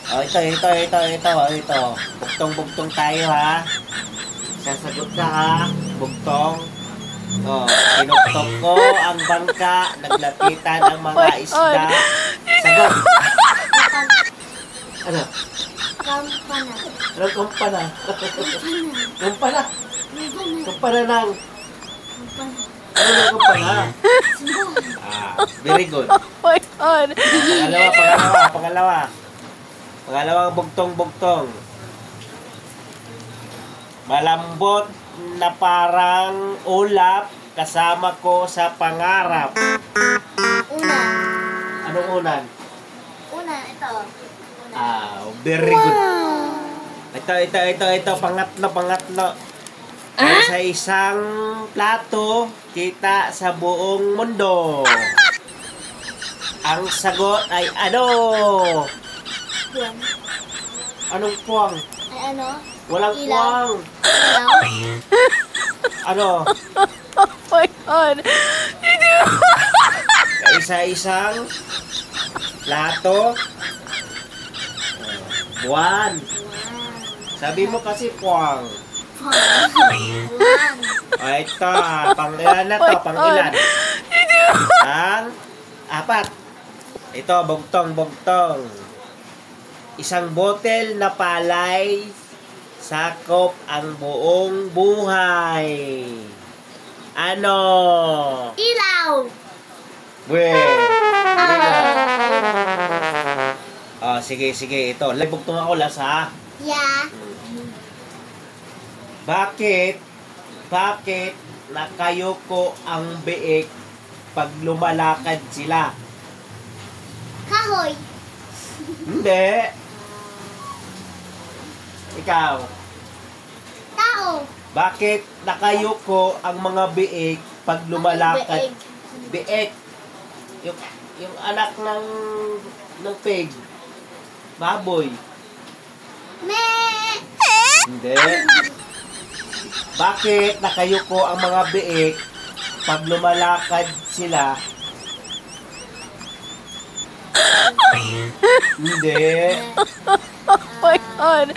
Oh, ito. Bugtong-bugtong tayo, ha? Sasagot ka, ha? Bugtong. Oh, pinuktok ko ang bangka, naglapitan ang mga isda. Sagot. Ano? Kampana. Anong kumpana? Kumpana? Kumpana ng... Ano yung kumpana? Ah, very good. Oh my God. Pangalawang bugtong-bugtong. Malambot na parang ulap kasama ko sa pangarap. Unan. Anong unan? Unan, ito. Unan. Ah, very good. Ito. Pangatlo. Sa isang plato, kita sa buong mundo. Ang sagot ay ano? Puwang. Anong puwang? Ay ano? Walang Ilaw. puwang. Ilaw. Ano? Oh my God. Isa-isang plato. Buwan. Sabi mo kasi puwang. Puwang. O ito, pang-ilan na to? Pang-ilan? Apat. Ito, bugtong. Isang botel na palay, sakop ang buong buhay. Ano? Ilaw. Oh, sige. Ito, bugtong ako last, ha? Yeah. Bakit nakayuko ang biik pag lumalakad sila? Kahoy. Hindi. Ikaw, Tao. bakit nakayuko ang mga biik pag lumalakad? Biik. Yung anak ng pig. Baboy. Me. Hindi. Bakit nakayuko ang mga biik pag lumalakad sila? Hindi. Oh my God.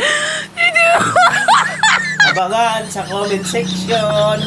Abangan sa comment section.